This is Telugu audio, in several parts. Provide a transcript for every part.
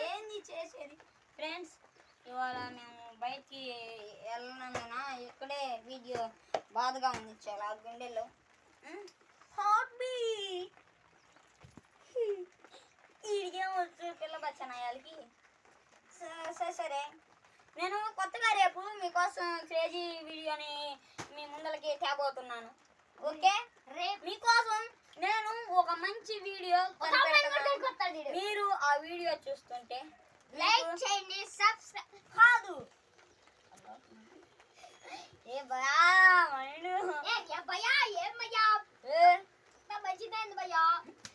ఏంది చేసేది ఫ్రెండ్స్. ఇవాళ మేము బయటికి వెళ్ళినందున ఇక్కడే వీడియో బాధగా ఉంది చాలా గుండెల్లో. ఈడికేమొచ్చు పిల్ల బచ్చనాయాలకి. సరే నేను కొత్తగా రేపు మీకోసం క్రేజీ వీడియోని మీ ముందలకి తేబోతున్నాను. ఓకే, రేపు మీకోసం నేను ఒక మంచి వీడియో మీరు ఆ వీడియో చూస్తుంటే లైక్ చేయండి, సబ్స్క్రైబ్ కాదు ఏ భయా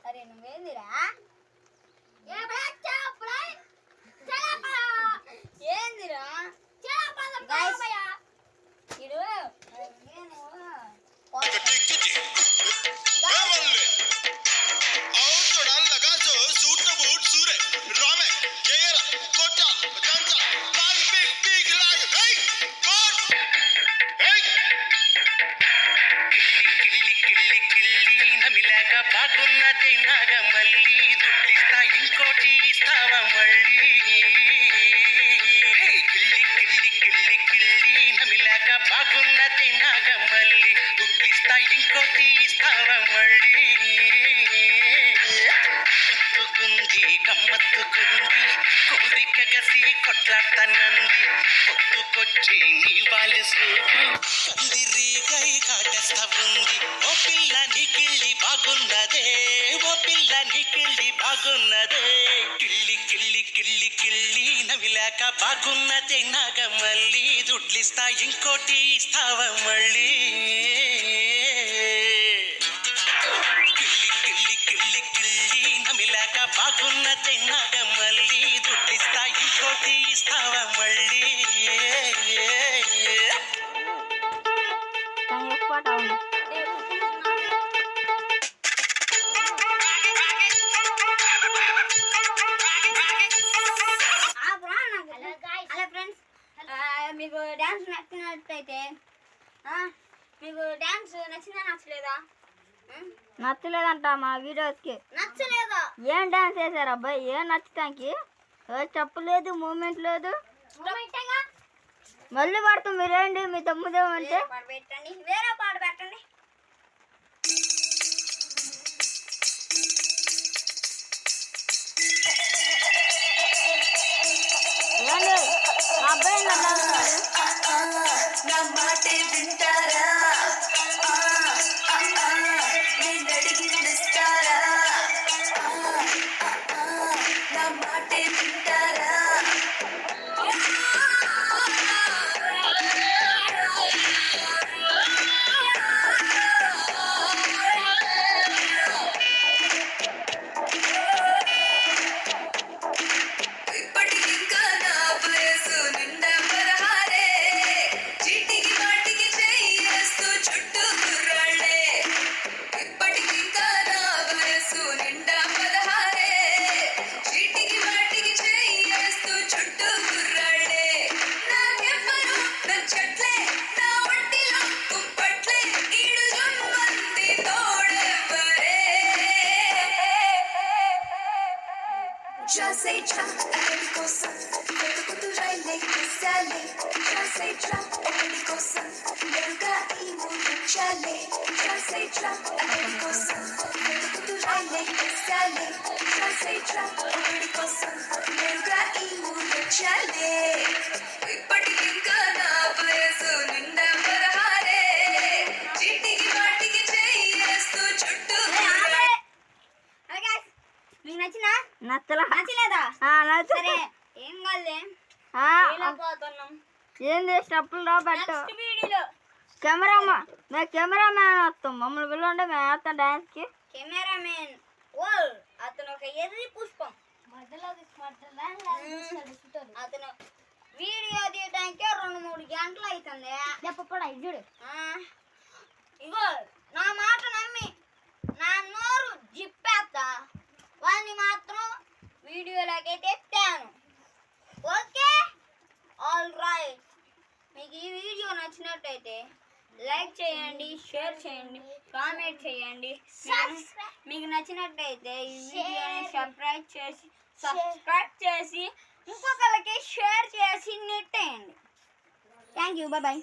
అరే నువ్వేందిరా ఏందిరా బాగున్నదే నాగమల్లి దుడ్డిస్తా ఇంకోటి ఇస్తావా మళ్ళీ కిల్లి కిల్లి కిల్లి కిల్లి నమిలాక బాగున్నదే నాగమల్లి దుడ్డిస్తా ఇంకోటి ఇస్తావా మళ్ళీ గుంది గమ్మత్తుకుంది కోరిక గసి కొట్లాడతానంది పొత్తుకొచ్చి నీ వాళ్ళు సూపు కందిరీగై కాటేస్తా ఉంది. ఓ పిల్ల నీకిళ్ళి బాగున్నదే, ఓ పిల్ల నీకిళ్ళి బాగున్నదే, కిళ్ళి కిళ్ళి కిళ్ళి కిళ్ళి నవిలాక బాగున్నదే నాగమల్లి దుడ్లిస్తా ఇంకోటి ఇస్తావా మళ్ళీ కిళ్ళి కిళ్ళి కిళ్ళి కిళ్ళి నమిలాక బాగున్నదే నాగమల్లి దుడ్లిస్తా ఇంకోటి ఇస్తావా మళ్ళీ మీకు డ్యాన్స్ నచ్చినట్లయితే మీకు డ్యాన్స్ నచ్చిందా నచ్చలేదా? నచ్చలేదంట మా వీడియోస్కి. నచ్చలేదా? ఏం డ్యాన్స్ చేశారు అబ్బాయి? ఏం నచ్చటానికి? చెప్పలేదు, మూమెంట్ లేదు. మళ్ళీ పడుతుంది మీరేంటి మీ తమ్ముదేమంటే పెట్టండి, వేరే పాట పెట్టండి. ఏంటి అబ్బాయి నా మాటే వింటారా, నేను అడిగిస్తారా, నా మాటే వింటారా. Já sei já, ele coça, feito cultural sale. Já sei já, ele coça, meruga e muito chale. Já sei já, ele coça, feito cultural sale. Já sei já, ele coça, meruga e muito chale. ఇప్పటికి ఇంకా నా వయసు నిండా పదహారే, చీటికి వాటికి చేయేస్తూ చుట్టూ. మీకు నచ్చినా? నచ్చలేదా? సరే ఏం కాదులే. ఏంది స్టెప్పులు పెట్టు. వీడియోలో కెమెరామ్యాన్ వస్తాం, మమ్మల్ని పిల్లలు మేము వేస్తాం డాన్స్కి. కెమెరామెన్ అతను ఒక ఎర్రి పుష్పం. అతను వీడియో తీయడానికి 2-3 గంటలు అవుతుంది. చూడు ఇగో నా మాట నమ్మి నా నోరు జిప్పేస్తా, వాడిని మాత్రం వీడియోలోకైతే ఎత్తాను. Okay, all right. మీకు ఈ వీడియో నచ్చినట్టయితే లైక్ చేయండి, షేర్ చేయండి, కామెంట్ చేయండి. మీకు నచ్చినట్టయితే ఈ వీడియోని సబ్స్క్రైబ్ చేసి ఇంకొకరికి షేర్ చేసి నెట్టేయండి. Thank you, bye.